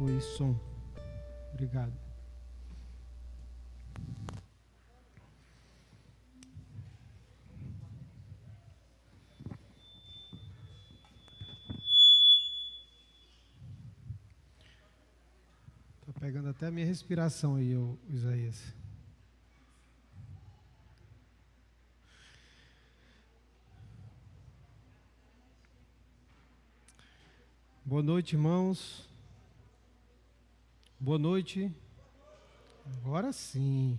Oi, som. Obrigado. Tô pegando até a minha respiração aí, Isaías. Boa noite, irmãos. Boa noite. Agora sim.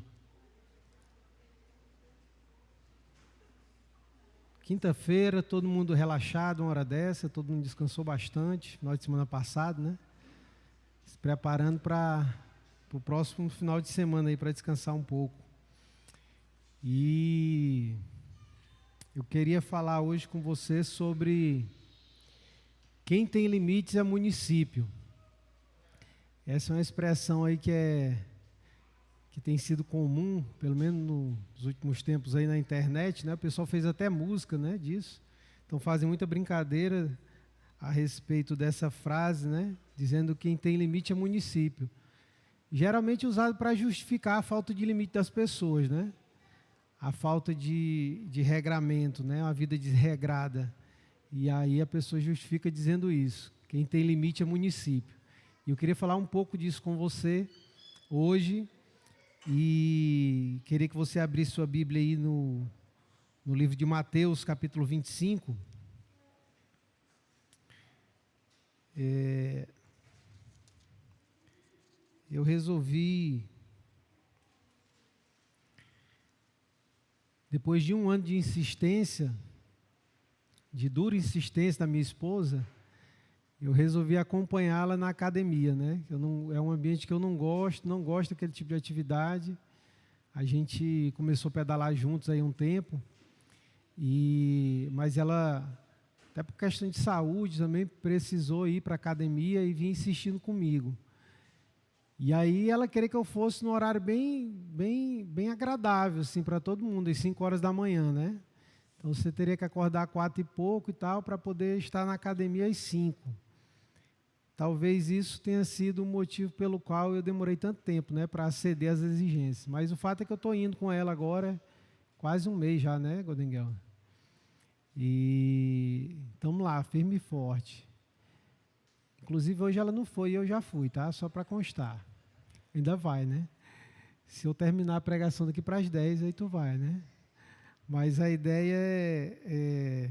Quinta-feira, todo mundo relaxado, uma hora dessa, todo mundo descansou bastante, final de semana passado, né? Se preparando para o próximo final de semana aí, para descansar um pouco. E eu queria falar hoje com você sobre quem tem limites é município. Essa é uma expressão aí que tem sido comum, pelo menos nos últimos tempos aí na internet, né? O pessoal fez até música, né, disso. Então fazem muita brincadeira a respeito dessa frase, né? Dizendo que quem tem limite é município. Geralmente usado para justificar a falta de limite das pessoas, né? A falta de regramento, né? Uma vida desregrada. E aí a pessoa justifica dizendo isso. Quem tem limite é município. E eu queria falar um pouco disso com você hoje. E queria que você abrisse sua Bíblia aí no livro de Mateus, capítulo 25. Eu resolvi, depois de um ano de insistência, de dura insistência da minha esposa, eu resolvi acompanhá-la na academia, né? É um ambiente que eu não gosto daquele tipo de atividade. A gente começou a pedalar juntos aí um tempo, mas ela, até por questão de saúde, também precisou ir para a academia e vinha insistindo comigo. E aí ela queria que eu fosse num horário bem agradável, assim, para todo mundo, às 5 horas da manhã, né? Então você teria que acordar 4 e pouco e tal, para poder estar na academia às 5. Talvez isso tenha sido o motivo pelo qual eu demorei tanto tempo, né, para aceder às exigências. Mas o fato é que eu estou indo com ela agora, quase um mês já, né, Godenguel? E estamos lá, firme e forte. Inclusive hoje ela não foi e eu já fui, tá? Só para constar. Ainda vai, né? Se eu terminar a pregação daqui para as 10, aí tu vai, né? Mas a ideia é...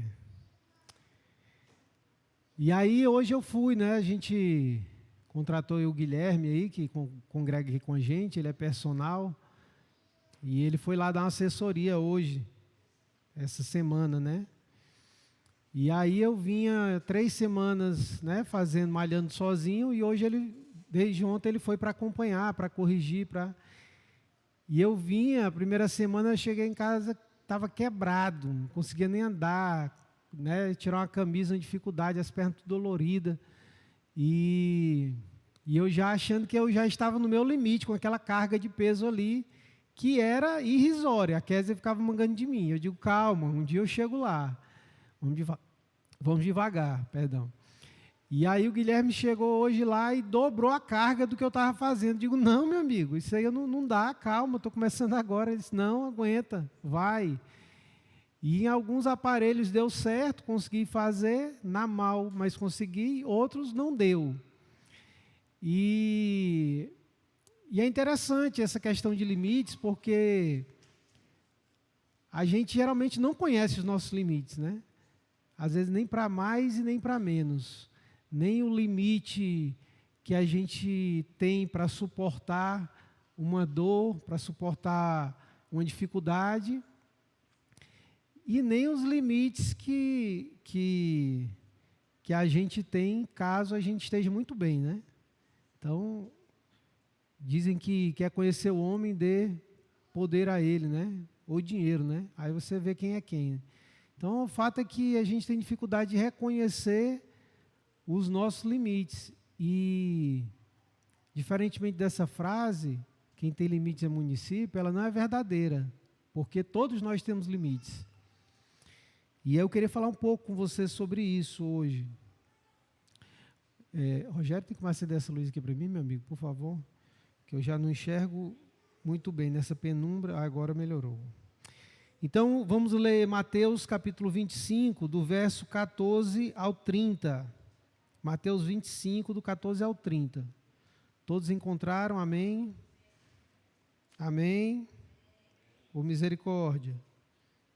E aí hoje eu fui, né? A gente contratou o Guilherme aí, que congrega aqui com a gente, ele é personal. E ele foi lá dar uma assessoria hoje, essa semana, né? E aí eu vinha 3 semanas, né, malhando sozinho, e hoje desde ontem ele foi para acompanhar, para corrigir, E eu vinha, a primeira semana eu cheguei em casa, estava quebrado, não conseguia nem andar, né, tirar uma camisa, uma dificuldade, as pernas tudo doloridas. E eu já achando que eu já estava no meu limite, com aquela carga de peso ali, que era irrisória. A Kézia ficava mangando de mim. Eu digo, calma, um dia eu chego lá. Vamos devagar, perdão. E aí o Guilherme chegou hoje lá e dobrou a carga do que eu estava fazendo. Digo, não, meu amigo, isso aí não dá, calma, estou começando agora. Ele disse, não, aguenta, vai. E em alguns aparelhos deu certo, consegui fazer, na mal, mas consegui, outros não deu. E é interessante essa questão de limites, porque a gente geralmente não conhece os nossos limites, né? Às vezes nem para mais e nem para menos. Nem o limite que a gente tem para suportar uma dor, para suportar uma dificuldade, e nem os limites que a gente tem caso a gente esteja muito bem, né? Então, dizem que quer conhecer o homem, dê poder a ele, né? Ou dinheiro, né? Aí você vê quem é quem. Então, o fato é que a gente tem dificuldade de reconhecer os nossos limites. E, diferentemente dessa frase, quem tem limites é município, ela não é verdadeira, porque todos nós temos limites. E eu queria falar um pouco com você sobre isso hoje. Rogério, tem como acender essa luz aqui para mim, meu amigo, por favor? Que eu já não enxergo muito bem nessa penumbra, agora melhorou. Então, vamos ler Mateus capítulo 25, do verso 14 ao 30. Mateus 25, do 14 ao 30. Todos encontraram? Amém? Amém? Por misericórdia.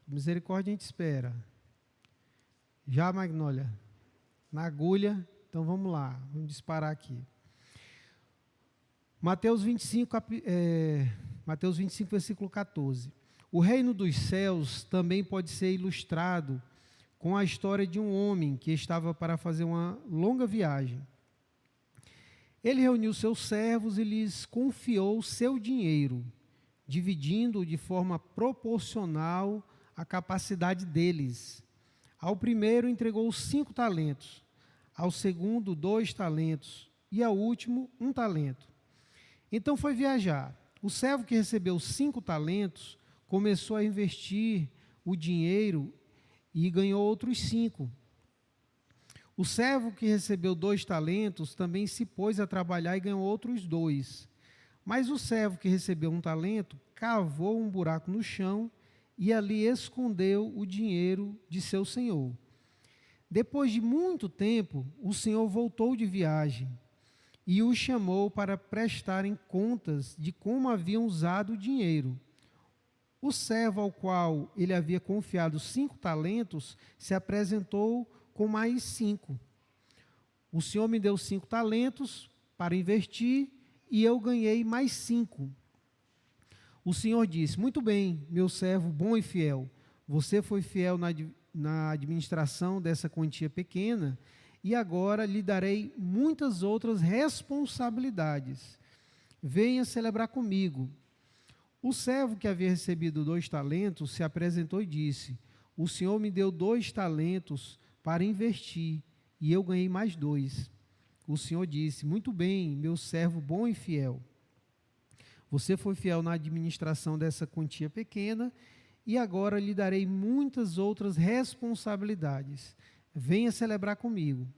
Misericórdia a gente espera. Já, Magnólia? Na agulha? Então vamos lá, vamos disparar aqui. Mateus 25, versículo 14. O reino dos céus também pode ser ilustrado com a história de um homem que estava para fazer uma longa viagem. Ele reuniu seus servos e lhes confiou seu dinheiro, dividindo-o de forma proporcional à capacidade deles. Ao primeiro entregou 5 talentos, ao segundo 2 talentos e ao último 1 talento. Então foi viajar. O servo que recebeu 5 talentos começou a investir o dinheiro e ganhou outros 5. O servo que recebeu 2 talentos também se pôs a trabalhar e ganhou outros 2. Mas o servo que recebeu 1 talento cavou um buraco no chão e ali escondeu o dinheiro de seu senhor. Depois de muito tempo, o senhor voltou de viagem e o chamou para prestarem contas de como haviam usado o dinheiro. O servo ao qual ele havia confiado 5 talentos se apresentou com mais 5. O senhor me deu 5 talentos para investir e eu ganhei mais 5. O senhor disse: muito bem, meu servo bom e fiel, você foi fiel na administração dessa quantia pequena e agora lhe darei muitas outras responsabilidades. Venha celebrar comigo. O servo que havia recebido 2 talentos se apresentou e disse: o senhor me deu 2 talentos para investir e eu ganhei mais 2. O senhor disse: muito bem, meu servo bom e fiel. Você foi fiel na administração dessa quantia pequena e agora lhe darei muitas outras responsabilidades. Venha celebrar comigo.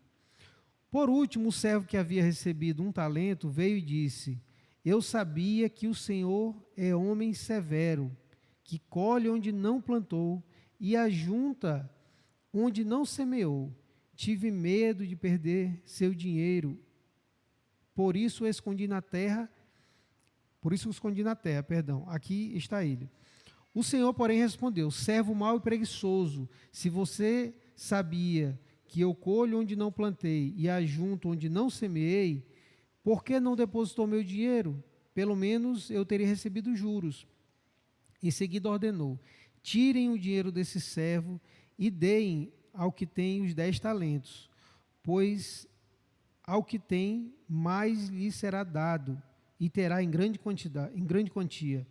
Por último, o servo que havia recebido 1 talento veio e disse: eu sabia que o Senhor é homem severo, que colhe onde não plantou e ajunta onde não semeou. Tive medo de perder seu dinheiro, por isso o escondi na terra. Aqui está ele. O Senhor, porém, respondeu: servo mau e preguiçoso, se você sabia que eu colho onde não plantei e ajunto onde não semeei, por que não depositou meu dinheiro? Pelo menos eu teria recebido juros. Em seguida ordenou: tirem o dinheiro desse servo e deem ao que tem os 10 talentos, pois ao que tem mais lhe será dado e terá em grande quantia.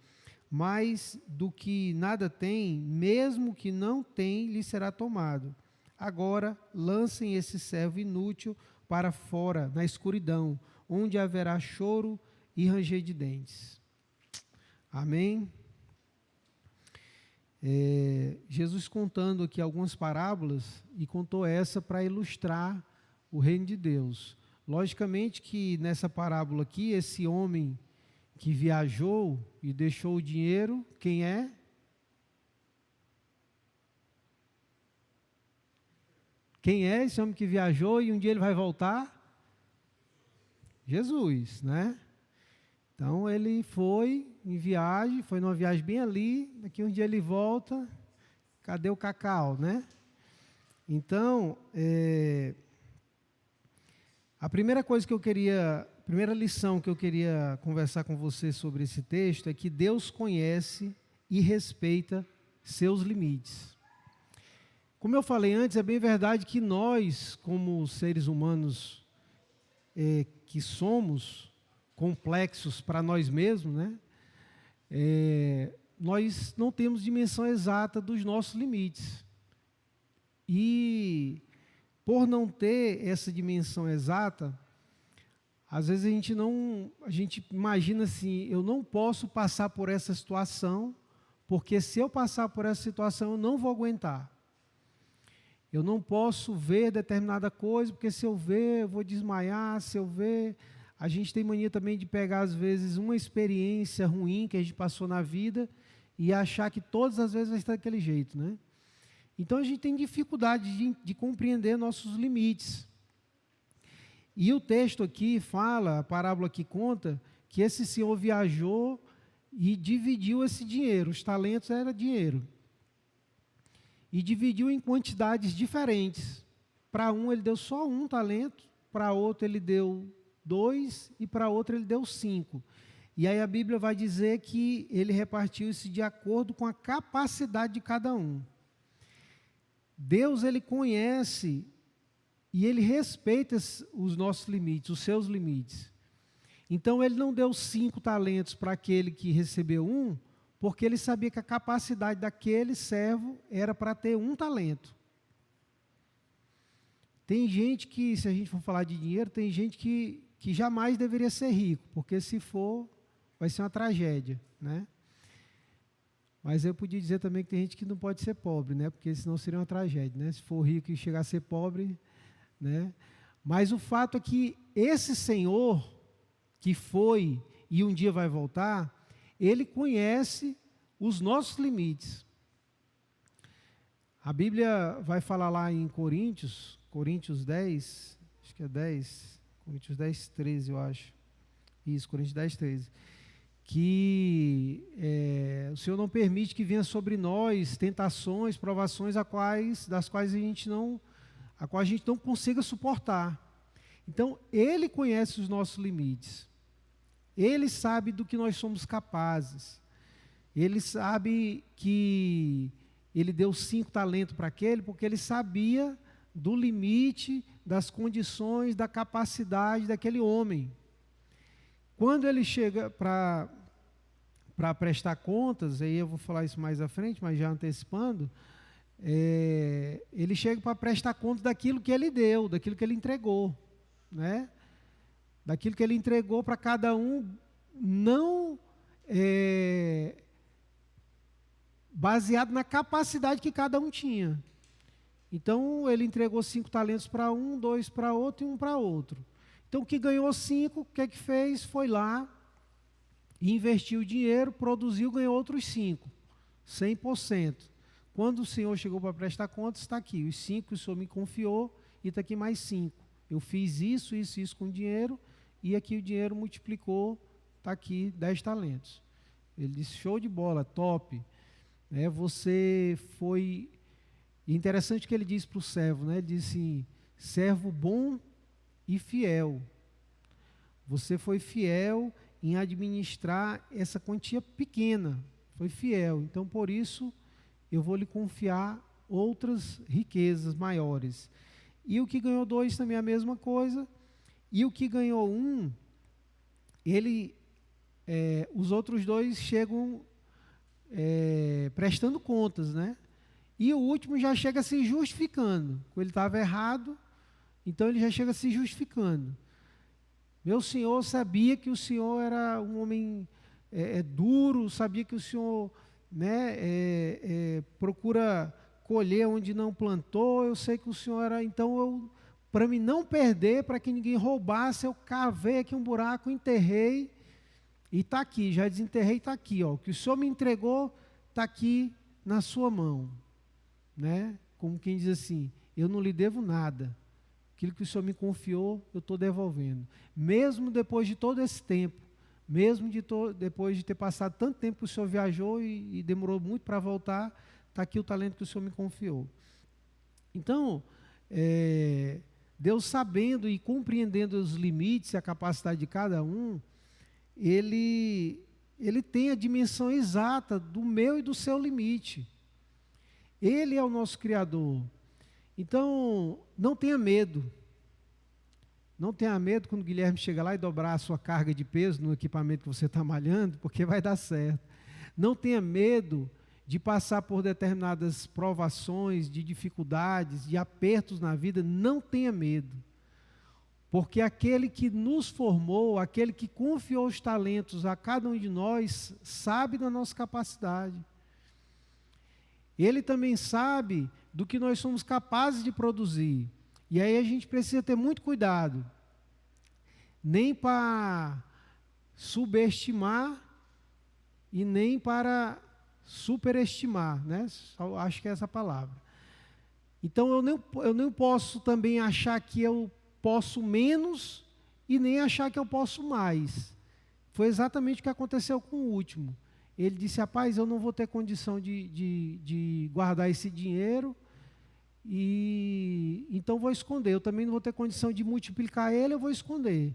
Mais do que nada tem, mesmo que não tem, lhe será tomado. Agora lancem esse servo inútil para fora, na escuridão, onde haverá choro e ranger de dentes. Amém? Jesus contando aqui algumas parábolas, e contou essa para ilustrar o reino de Deus. Logicamente que nessa parábola aqui, esse homem que viajou e deixou o dinheiro, quem é? Quem é esse homem que viajou e um dia ele vai voltar? Jesus, né? Então ele foi em viagem, foi numa viagem bem ali, daqui um dia ele volta, cadê o cacau, né? Então, a primeira lição que eu queria conversar com você sobre esse texto é que Deus conhece e respeita seus limites. Como eu falei antes, é bem verdade que nós, como seres humanos que somos complexos para nós mesmos, né? Nós não temos dimensão exata dos nossos limites. E por não ter essa dimensão exata, às vezes a gente imagina assim: eu não posso passar por essa situação, porque se eu passar por essa situação eu não vou aguentar. eu não posso ver determinada coisa, porque se eu ver, eu vou desmaiar, se eu ver... A gente tem mania também de pegar, às vezes, uma experiência ruim que a gente passou na vida e achar que todas as vezes vai estar daquele jeito, né? Então, a gente tem dificuldade de compreender nossos limites. E o texto aqui fala, a parábola aqui conta, que esse senhor viajou e dividiu esse dinheiro. Os talentos era dinheiro. E dividiu em quantidades diferentes. Para um ele deu só 1 talento, para outro ele deu 2 e para outro ele deu 5. E aí a Bíblia vai dizer que ele repartiu isso de acordo com a capacidade de cada um. Deus, ele conhece e ele respeita os nossos limites, os seus limites. Então ele não deu 5 talentos para aquele que recebeu 1, porque ele sabia que a capacidade daquele servo era para ter 1 talento. Tem gente que, se a gente for falar de dinheiro, tem gente que jamais deveria ser rico, porque se for, vai ser uma tragédia, né? Mas eu podia dizer também que tem gente que não pode ser pobre, né? Porque senão seria uma tragédia, né? Se for rico e chegar a ser pobre, né? Mas o fato é que esse Senhor, que foi e um dia vai voltar, ele conhece os nossos limites. A Bíblia vai falar lá em Coríntios 10, acho que é 10, Coríntios 10, 13, eu acho. Isso, Coríntios 10, 13. Que o Senhor não permite que venha sobre nós tentações, provações das quais a gente não consiga suportar. Então, Ele conhece os nossos limites. Ele sabe do que nós somos capazes. Ele sabe que Ele deu 5 talentos para aquele, porque Ele sabia do limite, das condições, da capacidade daquele homem. Quando ele chega para prestar contas, aí eu vou falar isso mais à frente, mas já antecipando, ele chega para prestar contas daquilo que ele deu, daquilo que ele entregou, né? Daquilo que ele entregou para cada um, não baseado na capacidade que cada um tinha. Então, ele entregou 5 talentos para um, 2 para outro e 1 para outro. Então, o que ganhou 5, o que é que fez? Foi lá, investiu o dinheiro, produziu, ganhou outros 5, 100%. Quando o Senhor chegou para prestar contas, está aqui, os 5 que o Senhor me confiou, e está aqui mais 5. Eu fiz isso com o dinheiro, e aqui o dinheiro multiplicou, está aqui 10 talentos. Ele disse, show de bola, top. Você foi... E interessante que ele disse para o servo, né? Ele disse assim, servo bom e fiel. Você foi fiel em administrar essa quantia pequena. Foi fiel. Então, por isso, eu vou lhe confiar outras riquezas maiores. E o que ganhou 2 também é a mesma coisa. E o que ganhou 1, os outros 2 chegam prestando contas, né? E o último já chega se justificando. Ele estava errado, então ele já chega se justificando. Meu senhor sabia que o senhor era um homem duro, sabia que o senhor procura colher onde não plantou, eu sei que o senhor era... Então, para mim não perder, para que ninguém roubasse, eu cavei aqui um buraco, enterrei, e está aqui, já desenterrei, está aqui. Ó, o que o senhor me entregou está aqui na sua mão. Né? Como quem diz assim, eu não lhe devo nada, aquilo que o Senhor me confiou, eu estou devolvendo, mesmo depois de todo esse tempo, mesmo depois de ter passado tanto tempo que o Senhor viajou e demorou muito para voltar, está aqui o talento que o Senhor me confiou. Então, Deus, sabendo e compreendendo os limites e a capacidade de cada um, Ele tem a dimensão exata do meu e do seu limite. Ele é o nosso Criador. Então, não tenha medo. Não tenha medo quando o Guilherme chega lá e dobrar a sua carga de peso no equipamento que você está malhando, porque vai dar certo. Não tenha medo de passar por determinadas provações, de dificuldades, de apertos na vida. Não tenha medo. Porque aquele que nos formou, aquele que confiou os talentos a cada um de nós, sabe da nossa capacidade. Ele também sabe do que nós somos capazes de produzir. E aí a gente precisa ter muito cuidado, nem para subestimar e nem para superestimar, né? Só acho que é essa palavra. Então eu não posso também achar que eu posso menos e nem achar que eu posso mais. Foi exatamente o que aconteceu com o último. Ele disse: rapaz, eu não vou ter condição de guardar esse dinheiro, e então vou esconder. Eu também não vou ter condição de multiplicar ele, eu vou esconder.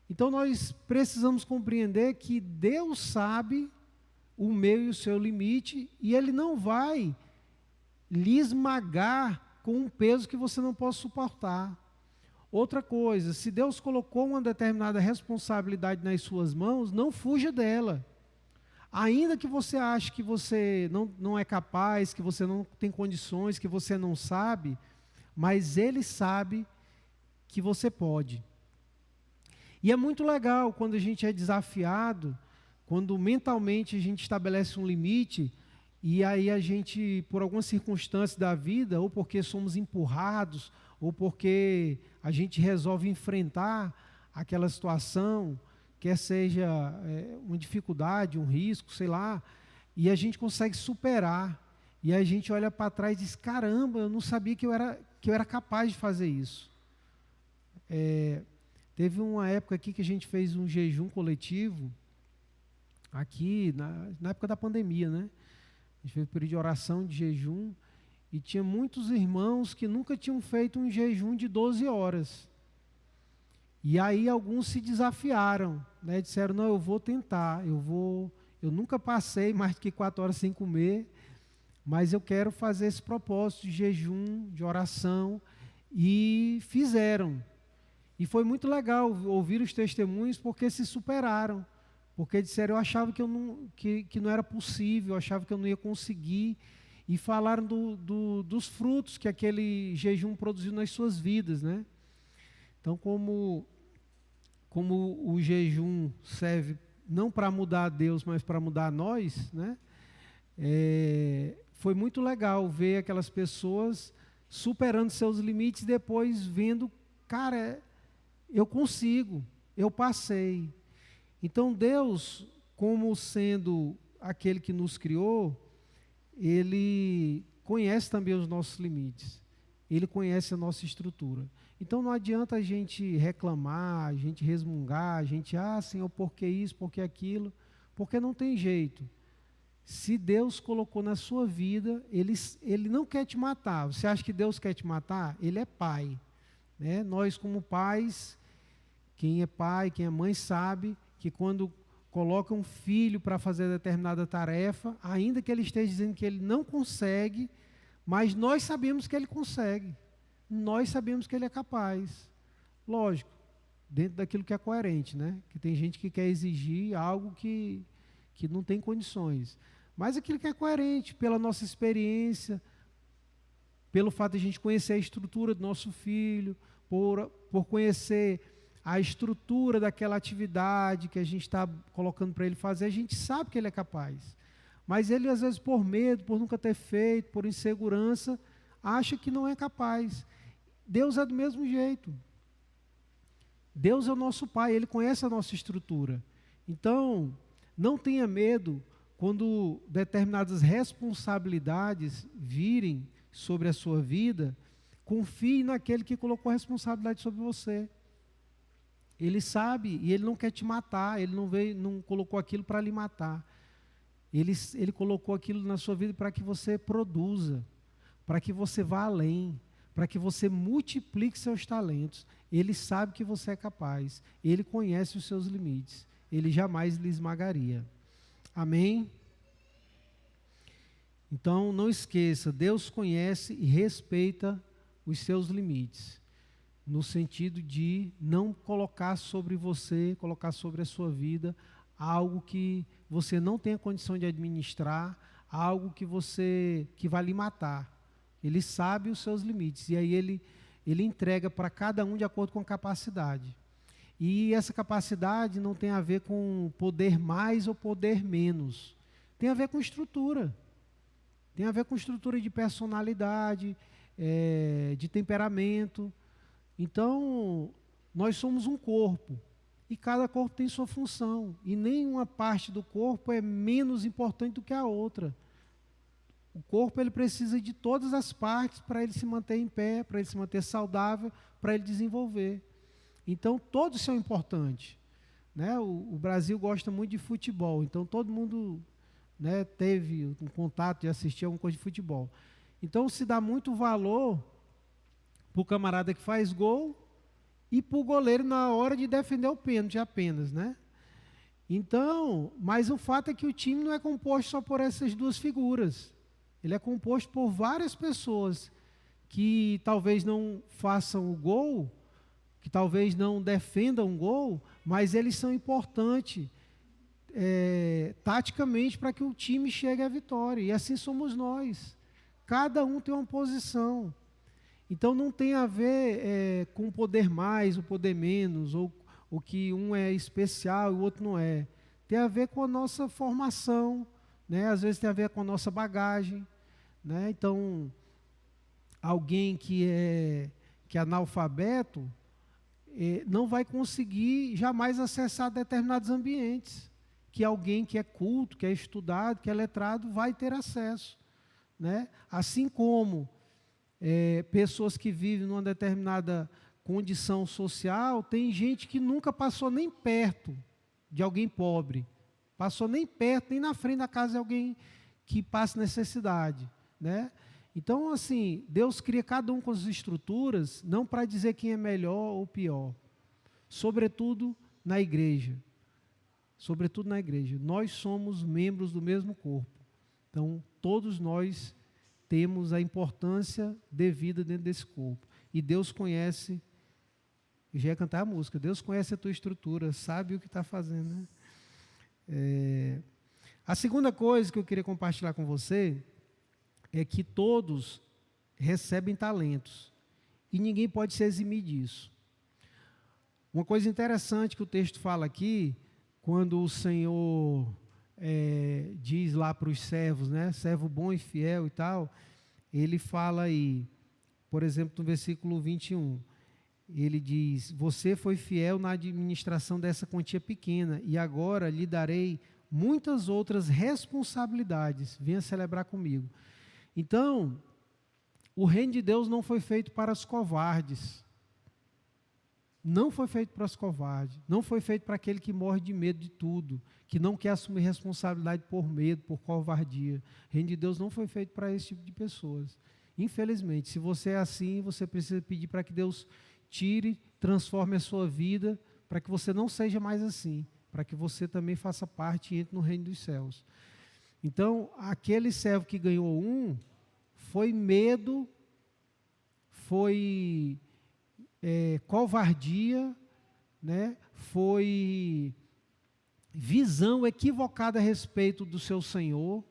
Então nós precisamos compreender que Deus sabe o meu e o seu limite, e Ele não vai lhe esmagar com um peso que você não possa suportar. Outra coisa, se Deus colocou uma determinada responsabilidade nas suas mãos, não fuja dela. Ainda que você ache que você não é capaz, que você não tem condições, que você não sabe, mas Ele sabe que você pode. E é muito legal quando a gente é desafiado, quando mentalmente a gente estabelece um limite, e aí a gente, por algumas circunstâncias da vida, ou porque somos empurrados, ou porque a gente resolve enfrentar aquela situação, quer seja uma dificuldade, um risco, sei lá, e a gente consegue superar, e a gente olha para trás e diz: caramba, eu não sabia que eu era capaz de fazer isso. Teve uma época aqui que a gente fez um jejum coletivo, aqui na época da pandemia, né? A gente fez um período de oração, de jejum, e tinha muitos irmãos que nunca tinham feito um jejum de 12 horas. E aí alguns se desafiaram, né? Disseram: não, eu vou tentar, eu nunca passei mais do que 4 horas sem comer, mas eu quero fazer esse propósito de jejum, de oração, e fizeram. E foi muito legal ouvir os testemunhos, porque se superaram, porque disseram: eu achava que não era possível, eu achava que eu não ia conseguir, e falaram dos frutos que aquele jejum produziu nas suas vidas, né? Então, como o jejum serve não para mudar a Deus, mas para mudar a nós, né? Foi muito legal ver aquelas pessoas superando seus limites e depois vendo: cara, eu consigo, eu passei. Então Deus, como sendo aquele que nos criou, Ele conhece também os nossos limites, Ele conhece a nossa estrutura. Então não adianta a gente reclamar, a gente resmungar, a gente: Senhor, por que isso, por que aquilo? Porque não tem jeito. Se Deus colocou na sua vida, Ele não quer te matar. Você acha que Deus quer te matar? Ele é Pai, né? Nós, como pais, quem é pai, quem é mãe, sabe que quando coloca um filho para fazer determinada tarefa, ainda que ele esteja dizendo que ele não consegue, mas nós sabemos que ele consegue. Nós sabemos que ele é capaz. Lógico, dentro daquilo que é coerente, né? Que tem gente que quer exigir algo que não tem condições. Mas aquilo que é coerente, pela nossa experiência, pelo fato de a gente conhecer a estrutura do nosso filho, por conhecer a estrutura daquela atividade que a gente está colocando para ele fazer, a gente sabe que ele é capaz. Mas ele, às vezes, por medo, por nunca ter feito, por insegurança, acha que não é capaz. Deus é do mesmo jeito. Deus é o nosso Pai, Ele conhece a nossa estrutura. Então, não tenha medo quando determinadas responsabilidades virem sobre a sua vida. Confie naquele que colocou a responsabilidade sobre você. Ele sabe e Ele não quer te matar, Ele não colocou aquilo para lhe matar. Ele colocou aquilo na sua vida para que você produza, para que você vá além, para que você multiplique seus talentos. Ele sabe que você é capaz, Ele conhece os seus limites, Ele jamais lhe esmagaria. Amém? Então, não esqueça, Deus conhece e respeita os seus limites, no sentido de não colocar sobre você, colocar sobre a sua vida, algo que você não tenha condição de administrar, algo que vai lhe matar. Ele sabe os seus limites, e aí ele entrega para cada um de acordo com a capacidade. E essa capacidade não tem a ver com poder mais ou poder menos, tem a ver com estrutura. tem a ver com estrutura de personalidade, de temperamento. Então, nós somos um corpo, e cada corpo tem sua função, e nenhuma parte do corpo é menos importante do que a outra. O corpo ele precisa de todas as partes para ele se manter em pé, para ele se manter saudável, para ele desenvolver. Então, todos são importantes. Né? O Brasil gosta muito de futebol, então todo mundo, né, teve um contato de assistir alguma coisa de futebol. Então, se dá muito valor para o camarada que faz gol e para o goleiro na hora de defender o pênalti apenas, né? Então, mas o fato é que o time não é composto só por essas duas figuras. Ele é composto por várias pessoas que talvez não façam o gol, que talvez não defendam o gol, mas eles são importantes taticamente para que o time chegue à vitória. E assim somos nós. Cada um tem uma posição. Então não tem a ver com o poder mais, o poder menos, ou que um é especial e o outro não é. Tem a ver com a nossa formação, né? Às vezes tem a ver com a nossa bagagem. Né? Então, alguém que é analfabeto não vai conseguir jamais acessar determinados ambientes, que alguém que é culto, que é estudado, que é letrado, vai ter acesso. Né? Assim como pessoas que vivem numa determinada condição social, tem gente que nunca passou nem perto de alguém pobre, passou nem perto, nem na frente da casa de alguém que passa necessidade. Né? Então, assim, Deus cria cada um com as estruturas, não para dizer quem é melhor ou pior, sobretudo na igreja. Sobretudo na igreja. Nós somos membros do mesmo corpo. Então, todos nós temos a importância devida dentro desse corpo. E Deus conhece, eu já ia cantar a música, Deus conhece a tua estrutura, sabe o que está fazendo. Né? A segunda coisa que eu queria compartilhar com você é que todos recebem talentos e ninguém pode se eximir disso. Uma coisa interessante que o texto fala aqui, quando o Senhor diz lá para os servos, né, servo bom e fiel e tal, ele fala aí, por exemplo, no versículo 21, ele diz, você foi fiel na administração dessa quantia pequena e agora lhe darei muitas outras responsabilidades, venha celebrar comigo. Então, o reino de Deus não foi feito para os covardes. Não foi feito para os covardes. Não foi feito para aquele que morre de medo de tudo, que não quer assumir responsabilidade por medo, por covardia. O reino de Deus não foi feito para esse tipo de pessoas. Infelizmente, se você é assim, você precisa pedir para que Deus tire, transforme a sua vida, para que você não seja mais assim, para que você também faça parte e entre no reino dos céus. Então, aquele servo que ganhou foi medo, foi covardia, né? Foi visão equivocada a respeito do seu Senhor.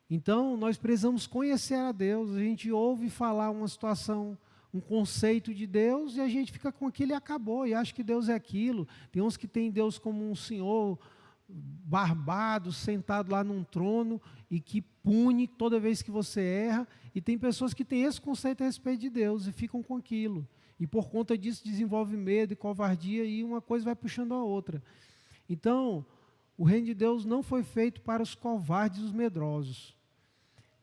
Então, nós precisamos conhecer a Deus. A gente ouve falar uma situação, um conceito de Deus, e a gente fica com aquilo e acabou, e acha que Deus é aquilo. Tem uns que têm Deus como um senhor barbado, sentado lá num trono e que pune toda vez que você erra, e tem pessoas que têm esse conceito a respeito de Deus e ficam com aquilo, e por conta disso desenvolve medo e covardia, e uma coisa vai puxando a outra. Então, o reino de Deus não foi feito para os covardes e os medrosos.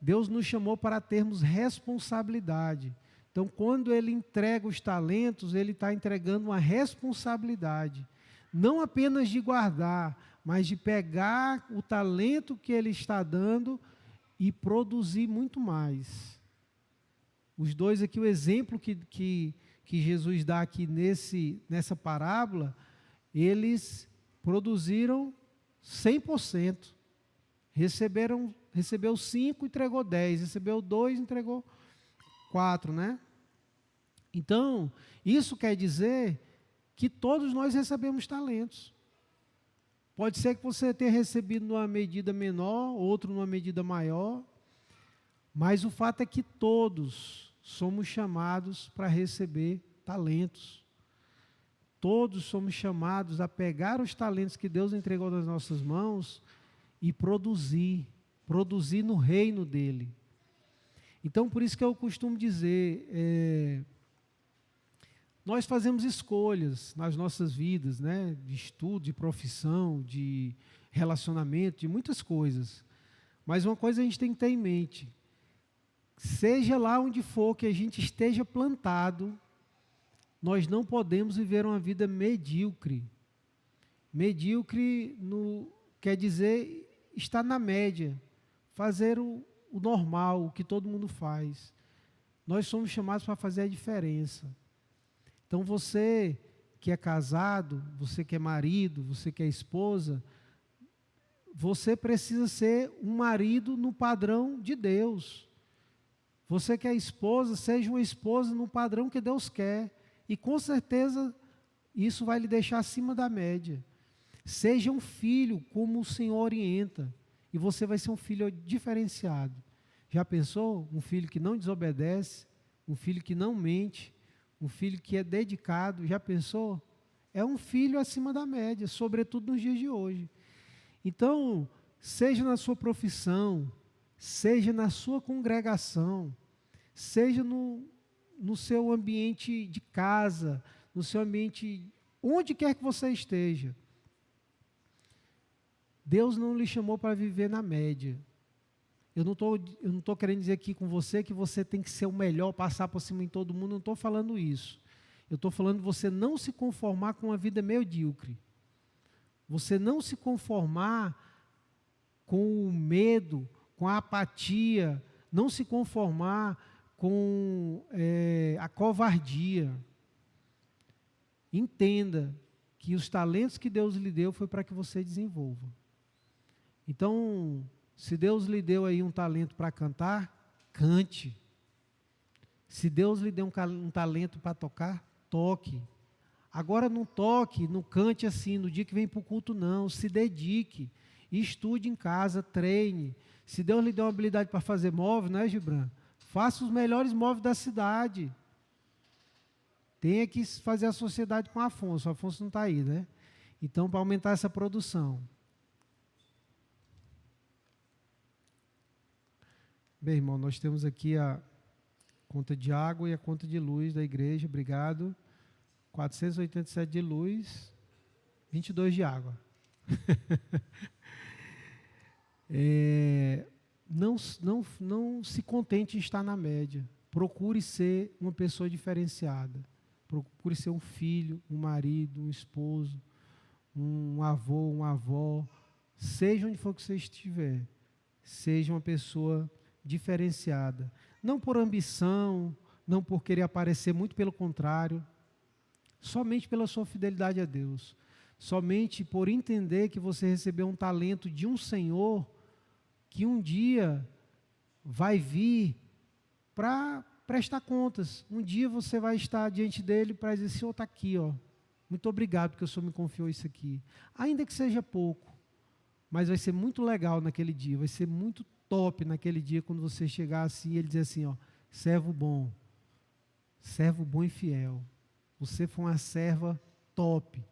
Deus nos chamou para termos responsabilidade. Então, quando Ele entrega os talentos, Ele está entregando uma responsabilidade, não apenas de guardar, mas de pegar o talento que Ele está dando e produzir muito mais. Os dois aqui, o exemplo que Jesus dá aqui nessa parábola, eles produziram 100%. Recebeu 5, entregou 10. Recebeu 2, entregou 4, né? Então, isso quer dizer que todos nós recebemos talentos. Pode ser que você tenha recebido numa medida menor, outro numa medida maior, mas o fato é que todos somos chamados para receber talentos. Todos somos chamados a pegar os talentos que Deus entregou nas nossas mãos e produzir, produzir no reino dele. Então, por isso que eu costumo dizer, nós fazemos escolhas nas nossas vidas, né? De estudo, de profissão, de relacionamento, de muitas coisas. Mas uma coisa a gente tem que ter em mente: seja lá onde for que a gente esteja plantado, nós não podemos viver uma vida medíocre. Medíocre quer dizer estar na média, fazer o normal, o que todo mundo faz. Nós somos chamados para fazer a diferença. Então você que é casado, você que é marido, você que é esposa, você precisa ser um marido no padrão de Deus. Você que é esposa, seja uma esposa no padrão que Deus quer. E com certeza isso vai lhe deixar acima da média. Seja um filho como o Senhor orienta. E você vai ser um filho diferenciado. Já pensou? Um filho que não desobedece, um filho que não mente, um filho que é dedicado. Já pensou? É um filho acima da média, sobretudo nos dias de hoje. Então, seja na sua profissão, seja na sua congregação, seja no seu ambiente de casa, no seu ambiente, onde quer que você esteja. Deus não lhe chamou para viver na média. Eu não estou querendo dizer aqui com você que você tem que ser o melhor, passar por cima em todo mundo, não estou falando isso. Eu estou falando de você não se conformar com uma vida medíocre. Você não se conformar com o medo, com a apatia, não se conformar com a covardia. Entenda que os talentos que Deus lhe deu foi para que você desenvolva. Então, se Deus lhe deu aí um talento para cantar, cante. Se Deus lhe deu um talento para tocar, toque. Agora não toque, não cante assim no dia que vem para o culto, não. Se dedique, estude em casa, treine. Se Deus lhe deu uma habilidade para fazer móvel, né, Gibran? Faça os melhores móveis da cidade. Tem que fazer a sociedade com o Afonso. O Afonso não está aí, né? Então, para aumentar essa produção. Bem, irmão, nós temos aqui a conta de água e a conta de luz da igreja. Obrigado. 487 de luz, 22 de água. Não se contente em estar na média. Procure ser uma pessoa diferenciada. Procure ser um filho, um marido, um esposo, um avô, uma avó. Seja onde for que você estiver. Seja uma pessoa diferenciada. Não por ambição, não por querer aparecer, muito pelo contrário. Somente pela sua fidelidade a Deus. Somente por entender que você recebeu um talento de um Senhor que um dia vai vir para prestar contas. Um dia você vai estar diante dele para dizer: Senhor, está aqui, ó. Muito obrigado porque o Senhor me confiou isso aqui. Ainda que seja pouco, mas vai ser muito legal naquele dia, vai ser muito top naquele dia quando você chegar assim e ele dizer assim, ó: servo bom e fiel. Você foi uma serva top.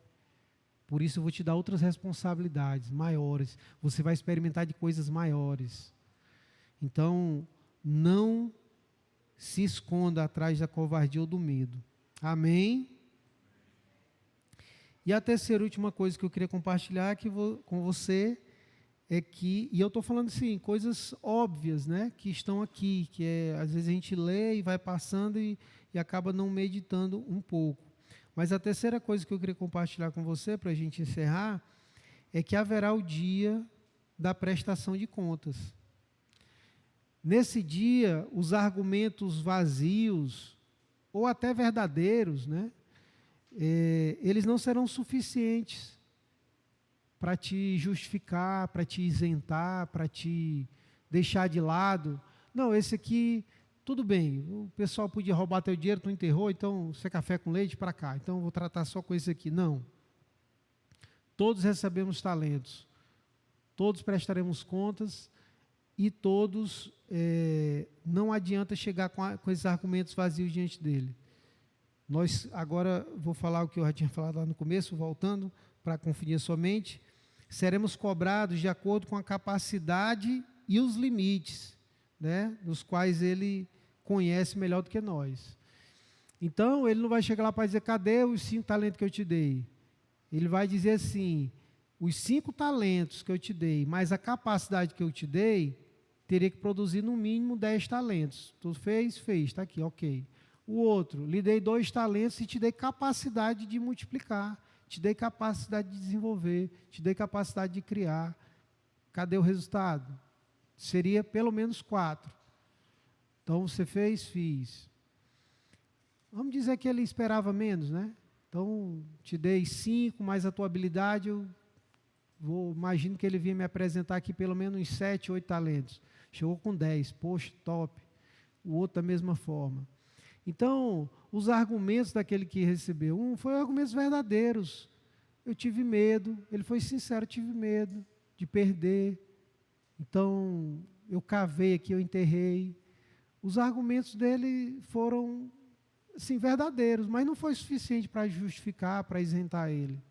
Por isso eu vou te dar outras responsabilidades maiores. Você vai experimentar de coisas maiores. Então, não se esconda atrás da covardia ou do medo. Amém? E a terceira e última coisa que eu queria compartilhar aqui com você é que, e eu estou falando assim, coisas óbvias, né, que estão aqui, que às vezes a gente lê e vai passando e acaba não meditando um pouco. Mas a terceira coisa que eu queria compartilhar com você, para a gente encerrar, é que haverá o dia da prestação de contas. Nesse dia, os argumentos vazios, ou até verdadeiros, né, eles não serão suficientes para te justificar, para te isentar, para te deixar de lado. Não, esse aqui, tudo bem, o pessoal podia roubar teu dinheiro, tu enterrou, então você café com leite para cá, então eu vou tratar só com esse aqui. Não. Todos recebemos talentos, todos prestaremos contas e todos, não adianta chegar com esses argumentos vazios diante dele. Nós, agora, vou falar o que eu já tinha falado lá no começo, voltando, para conferir a sua mente. Seremos cobrados de acordo com a capacidade e os limites, né, dos quais ele conhece melhor do que nós. Então, ele não vai chegar lá para dizer, cadê os 5 talentos que eu te dei? Ele vai dizer assim, os 5 talentos que eu te dei, mais a capacidade que eu te dei, teria que produzir no mínimo 10 talentos. Tu fez? Fez, está aqui, ok. O outro, lhe dei 2 talentos e te dei capacidade de multiplicar, te dei capacidade de desenvolver, te dei capacidade de criar. Cadê o resultado? Seria pelo menos 4. Então, você fez? Fiz. Vamos dizer que ele esperava menos, né? Então, te dei 5, mais a tua habilidade, imagino que ele vinha me apresentar aqui pelo menos uns 7, 8 talentos. Chegou com 10, poxa, top. O outro da mesma forma. Então, os argumentos daquele que recebeu foram argumentos verdadeiros. Eu tive medo, ele foi sincero, eu tive medo de perder. Então, eu cavei aqui, eu enterrei. Os argumentos dele foram, sim, verdadeiros, mas não foi suficiente para justificar, para isentar ele.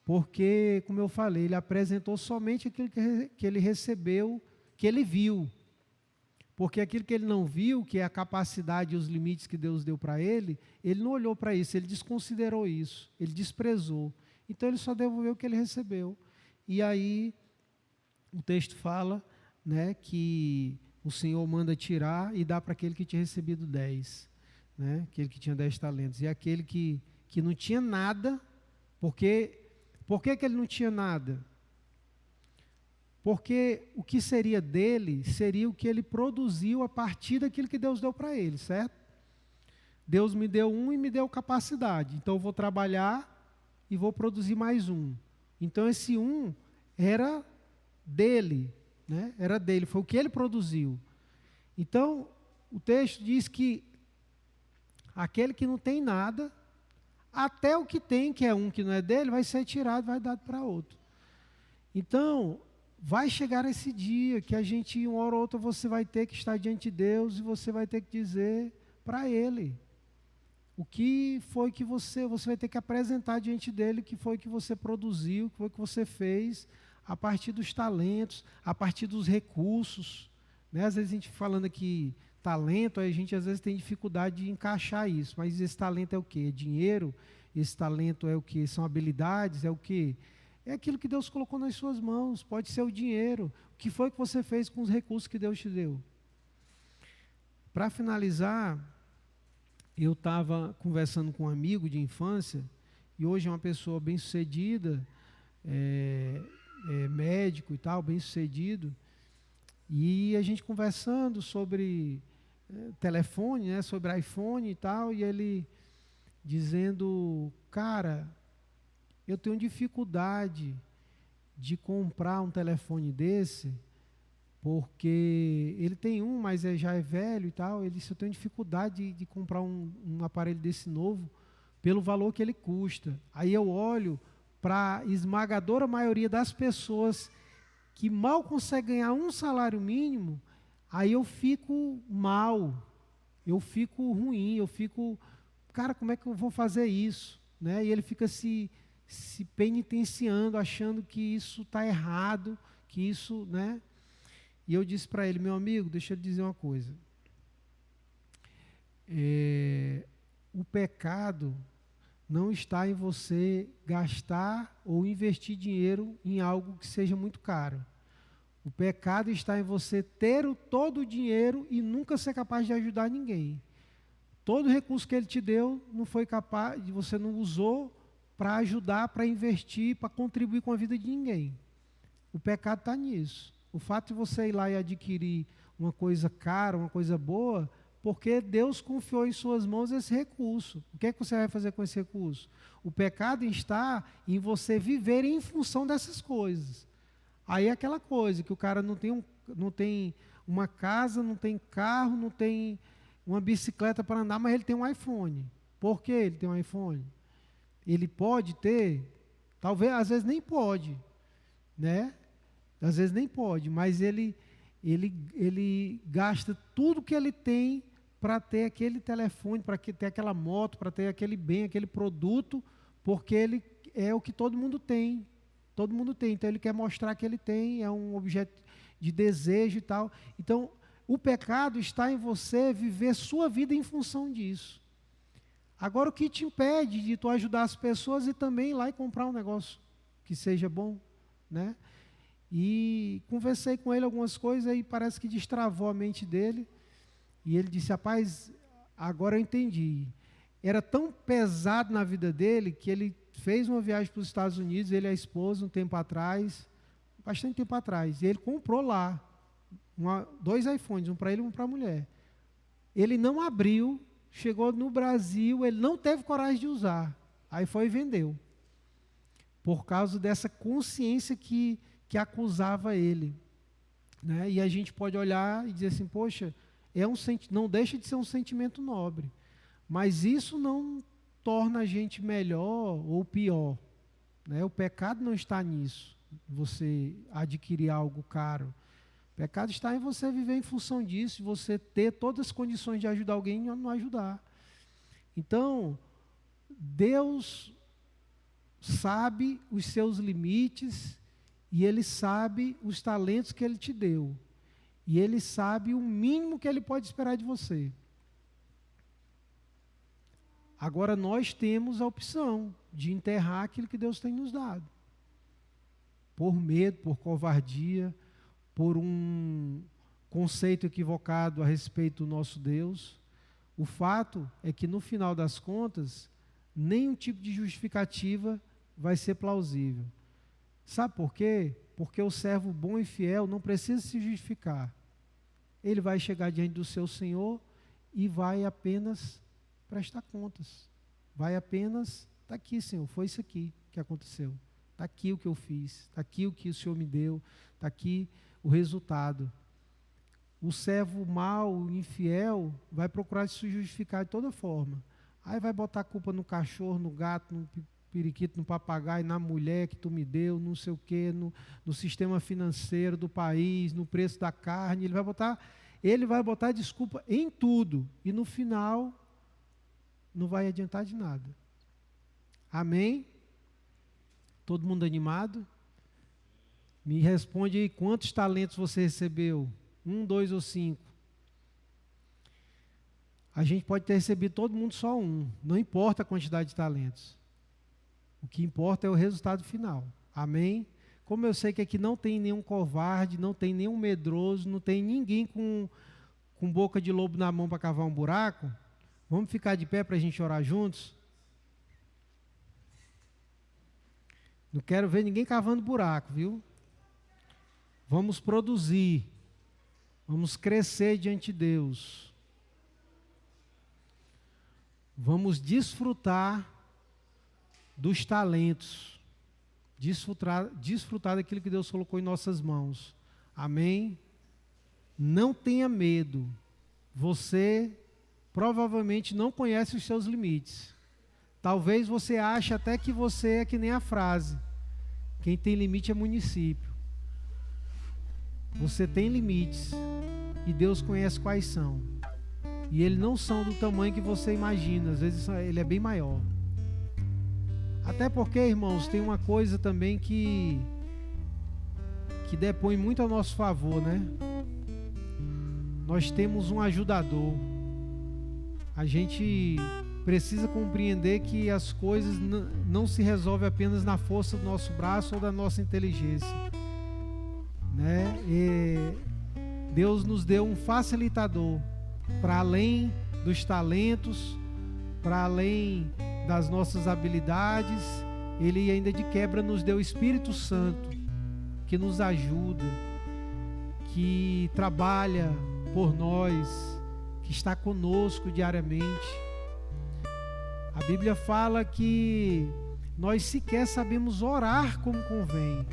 Porque, como eu falei, ele apresentou somente aquilo que ele recebeu, que ele viu. Porque aquilo que ele não viu, que é a capacidade e os limites que Deus deu para ele não olhou para isso, ele desconsiderou isso, ele desprezou. Então, ele só devolveu o que ele recebeu. E aí, o texto fala, né, que o Senhor manda tirar e dá para aquele que tinha recebido 10. Né, aquele que tinha 10 talentos. E aquele que não tinha nada, por que ele não tinha nada? Porque o que seria dele, seria o que ele produziu a partir daquilo que Deus deu para ele, certo? Deus me deu e me deu capacidade. Então eu vou trabalhar e vou produzir mais um. Então esse era dele, né? Era dele, foi o que ele produziu. Então, o texto diz que aquele que não tem nada, até o que tem, que é que não é dele, vai ser tirado, vai dado para outro. Então, vai chegar esse dia que a gente, uma hora ou outra, você vai ter que estar diante de Deus e você vai ter que dizer para Ele o que foi que você vai ter que apresentar diante dele, o que foi que você produziu, o que foi que você fez, a partir dos talentos, a partir dos recursos. Né? Às vezes a gente falando aqui talento, a gente às vezes tem dificuldade de encaixar isso, mas esse talento é o quê? É dinheiro? Esse talento é o quê? São habilidades? É o quê? É aquilo que Deus colocou nas suas mãos, pode ser o dinheiro. O que foi que você fez com os recursos que Deus te deu? Para finalizar, eu estava conversando com um amigo de infância, e hoje é uma pessoa bem-sucedida, médico e tal, bem-sucedido, e a gente conversando sobre telefone, né, sobre iPhone e tal, e ele dizendo, cara, eu tenho dificuldade de comprar um telefone desse, porque ele tem mas já é velho e tal, ele disse, eu tenho dificuldade de comprar um aparelho desse novo, pelo valor que ele custa. Aí eu olho para a esmagadora maioria das pessoas que mal conseguem ganhar um salário mínimo, aí eu fico mal, eu fico ruim, eu fico, cara, como é que eu vou fazer isso? Né? E ele fica se penitenciando, achando que isso está errado, que isso, né? E eu disse para ele, meu amigo, deixa eu te dizer uma coisa. O pecado não está em você gastar ou investir dinheiro em algo que seja muito caro. O pecado está em você ter todo o dinheiro e nunca ser capaz de ajudar ninguém. Todo recurso que ele te deu, não foi capaz, você não usou para ajudar, para investir, para contribuir com a vida de ninguém. O pecado está nisso. O fato de você ir lá e adquirir uma coisa cara, uma coisa boa, porque Deus confiou em suas mãos esse recurso. O que é que você vai fazer com esse recurso? O pecado está em você viver em função dessas coisas. Aí é aquela coisa que o cara não tem uma casa, não tem carro, não tem uma bicicleta para andar, mas ele tem um iPhone. Por que ele tem um iPhone? Ele pode ter, talvez, às vezes nem pode, né? Às vezes nem pode, mas ele gasta tudo que ele tem para ter aquele telefone, para ter aquela moto, para ter aquele bem, aquele produto, porque ele é o que todo mundo tem. Todo mundo tem, então ele quer mostrar que ele tem, é um objeto de desejo e tal. Então, o pecado está em você viver sua vida em função disso. Agora, o que te impede de tu ajudar as pessoas e também ir lá e comprar um negócio que seja bom, né? E conversei com ele algumas coisas e parece que destravou a mente dele. E ele disse, rapaz, agora eu entendi. Era tão pesado na vida dele que ele fez uma viagem para os Estados Unidos, ele e a esposa, um tempo atrás, bastante tempo atrás. E ele comprou lá 2 iPhones, um para ele e um para a mulher. Ele não abriu, chegou no Brasil, ele não teve coragem de usar. Aí foi e vendeu. Por causa dessa consciência que acusava ele. Né? E a gente pode olhar e dizer assim, poxa, não deixa de ser um sentimento nobre. Mas isso não torna a gente melhor ou pior. Né? O pecado não está nisso, você adquirir algo caro. O pecado está em você viver em função disso, você ter todas as condições de ajudar alguém e não ajudar. Então, Deus sabe os seus limites e Ele sabe os talentos que Ele te deu. E Ele sabe o mínimo que Ele pode esperar de você. Agora nós temos a opção de enterrar aquilo que Deus tem nos dado. Por medo, por covardia, por um conceito equivocado a respeito do nosso Deus. O fato é que no final das contas, nenhum tipo de justificativa vai ser plausível. Sabe por quê? Porque o servo bom e fiel não precisa se justificar. Ele vai chegar diante do seu Senhor e vai apenas prestar contas. Vai apenas, está aqui, Senhor, foi isso aqui que aconteceu. Está aqui o que eu fiz, está aqui o que o Senhor me deu, está aqui o resultado. O servo mau, infiel, vai procurar se justificar de toda forma. Aí vai botar a culpa no cachorro, no gato, no periquito, no papagaio, na mulher que tu me deu, não sei o quê, no sistema financeiro do país, no preço da carne. Ele vai botar desculpa em tudo. E no final, não vai adiantar de nada. Amém? Todo mundo animado? Me responde aí, quantos talentos você recebeu? 1, 2 ou 5? A gente pode ter recebido todo mundo só 1. Não importa a quantidade de talentos. O que importa é o resultado final. Amém? Como eu sei que aqui não tem nenhum covarde, não tem nenhum medroso, não tem ninguém com boca de lobo na mão para cavar um buraco, vamos ficar de pé para a gente orar juntos? Não quero ver ninguém cavando buraco, viu? Vamos produzir. Vamos crescer diante de Deus. Vamos desfrutar dos talentos. Desfrutar daquilo que Deus colocou em nossas mãos. Amém? Não tenha medo. Você provavelmente não conhece os seus limites. Talvez você ache até que você é que nem a frase. Quem tem limite é município. Você tem limites. E Deus conhece quais são. E eles não são do tamanho que você imagina. Às vezes ele é bem maior. Até porque, irmãos, tem uma coisa também que depõe muito a nosso favor, né? Nós temos um ajudador. A gente precisa compreender que as coisas não se resolvem apenas na força do nosso braço ou da nossa inteligência, né? E Deus nos deu um facilitador para além dos talentos, para além das nossas habilidades. Ele ainda de quebra nos deu o Espírito Santo, que nos ajuda, que trabalha por nós, que está conosco diariamente. A Bíblia fala que nós sequer sabemos orar como convém,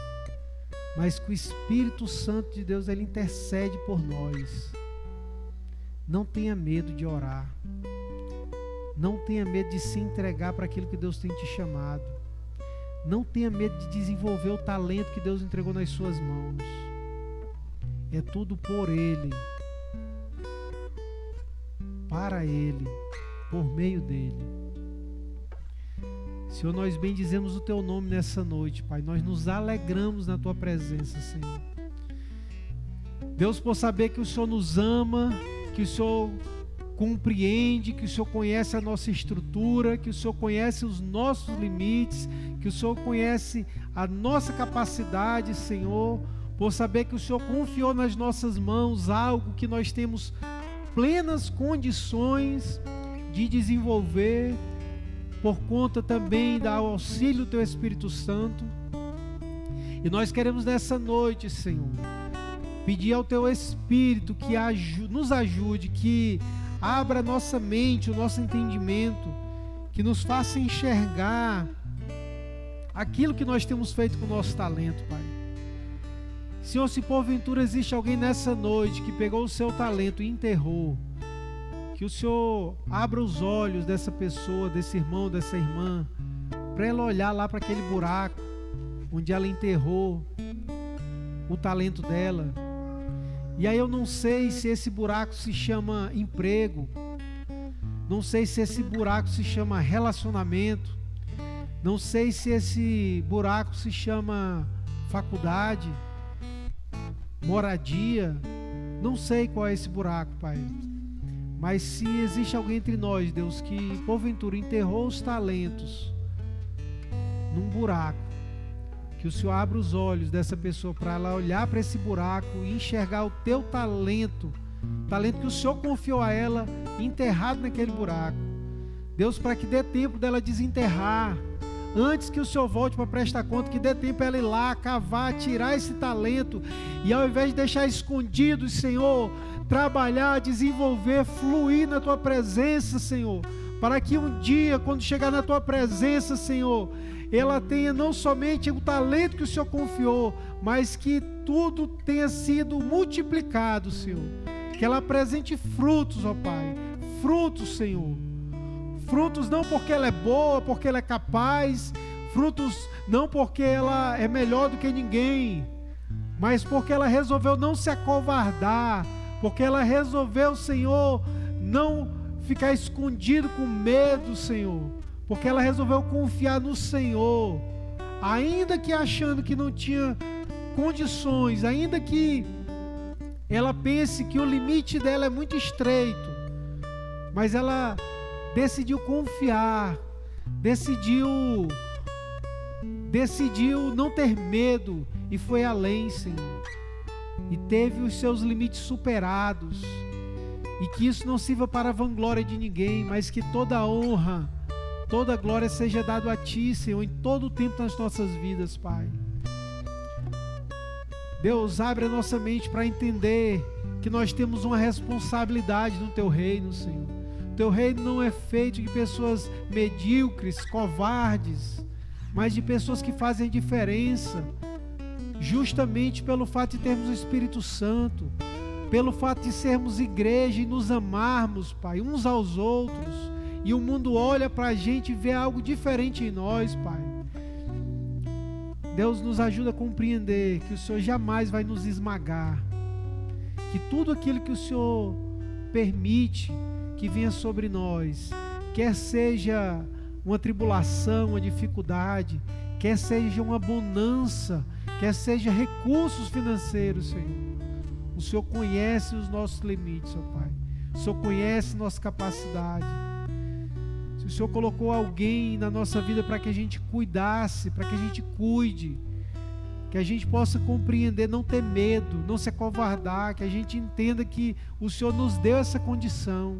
mas que o Espírito Santo de Deus, ele intercede por nós. Não tenha medo de orar. Não tenha medo de se entregar para aquilo que Deus tem te chamado. Não tenha medo de desenvolver o talento que Deus entregou nas suas mãos. É tudo por Ele, para Ele, por meio dEle. Senhor, nós bendizemos o Teu nome nessa noite, Pai. Nós nos alegramos na Tua presença, Senhor. Deus, por saber que o Senhor nos ama, que o Senhor compreende, que o Senhor conhece a nossa estrutura, que o Senhor conhece os nossos limites, que o Senhor conhece a nossa capacidade, Senhor, por saber que o Senhor confiou nas nossas mãos algo que nós temos plenas condições de desenvolver, por conta também do auxílio do Teu Espírito Santo. E nós queremos nessa noite, Senhor, pedir ao Teu Espírito que nos ajude, que abra a nossa mente, o nosso entendimento, que nos faça enxergar aquilo que nós temos feito com o nosso talento, Pai. Senhor, se porventura existe alguém nessa noite que pegou o seu talento e enterrou, que o Senhor abra os olhos dessa pessoa, desse irmão, dessa irmã, para ela olhar lá para aquele buraco onde ela enterrou o talento dela. E aí eu não sei se esse buraco se chama emprego, não sei se esse buraco se chama relacionamento, não sei se esse buraco se chama faculdade, moradia, não sei qual é esse buraco, Pai. Mas se existe alguém entre nós, Deus, que porventura enterrou os talentos num buraco, que o Senhor abra os olhos dessa pessoa para ela olhar para esse buraco e enxergar o Teu talento, talento que o Senhor confiou a ela, enterrado naquele buraco. Deus, para que dê tempo dela desenterrar, antes que o Senhor volte para prestar conta, que dê tempo ela ir lá, cavar, tirar esse talento, e ao invés de deixar escondido, Senhor, trabalhar, desenvolver, fluir na Tua presença, Senhor, para que um dia, quando chegar na Tua presença, Senhor, ela tenha não somente o talento que o Senhor confiou, mas que tudo tenha sido multiplicado, Senhor. Que ela apresente frutos, ó Pai. Frutos, Senhor. Frutos não porque ela é boa, porque ela é capaz. Frutos não porque ela é melhor do que ninguém, mas porque ela resolveu não se acovardar, porque ela resolveu, Senhor, não ficar escondido com medo, Senhor. Porque ela resolveu confiar no Senhor, ainda que achando que não tinha condições, ainda que ela pense que o limite dela é muito estreito, mas ela decidiu confiar, decidiu não ter medo e foi além, Senhor, e teve os seus limites superados, e que isso não sirva para a vanglória de ninguém, mas que toda a honra, toda a glória seja dado a Ti, Senhor, em todo o tempo das nossas vidas, Pai. Deus, abre a nossa mente para entender que nós temos uma responsabilidade no Teu reino, Senhor. O Teu reino não é feito de pessoas medíocres, covardes, mas de pessoas que fazem diferença, justamente pelo fato de termos o Espírito Santo, pelo fato de sermos igreja e nos amarmos, Pai, uns aos outros. E o mundo olha para a gente e vê algo diferente em nós, Pai. Deus, nos ajuda a compreender que o Senhor jamais vai nos esmagar, que tudo aquilo que o Senhor permite que venha sobre nós, quer seja uma tribulação, uma dificuldade, quer seja uma bonança, quer seja recursos financeiros, Senhor, o Senhor conhece os nossos limites, ó Pai. O Senhor conhece nossa capacidade. Se o Senhor colocou alguém na nossa vida para que a gente cuidasse, para que a gente cuide, que a gente possa compreender, não ter medo, não se acovardar, que a gente entenda que o Senhor nos deu essa condição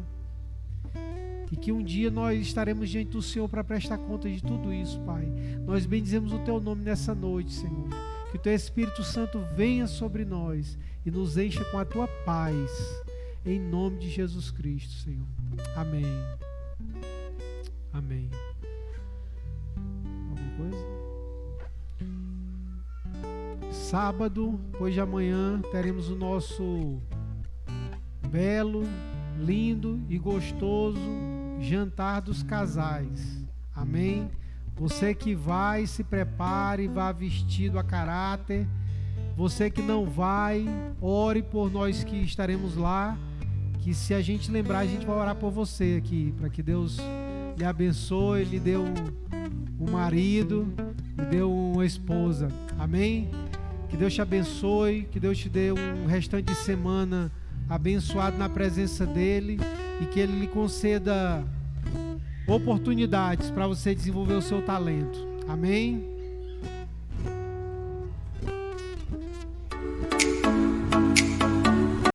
e que um dia nós estaremos diante do Senhor para prestar conta de tudo isso, Pai. Nós bendizemos o Teu nome nessa noite, Senhor. Que o Teu Espírito Santo venha sobre nós e nos encha com a Tua paz, em nome de Jesus Cristo, Senhor. Amém. Amém. Alguma coisa? Sábado, depois de amanhã, teremos o nosso belo, lindo e gostoso jantar dos casais. Amém? Você que vai, se prepare, vá vestido a caráter. Você que não vai, ore por nós que estaremos lá, que se a gente lembrar, a gente vai orar por você aqui, para que Deus lhe abençoe, lhe dê um marido, lhe dê uma esposa. Amém? Que Deus te abençoe, que Deus te dê um restante de semana abençoado na presença dEle e que Ele lhe conceda oportunidades para você desenvolver o seu talento. Amém?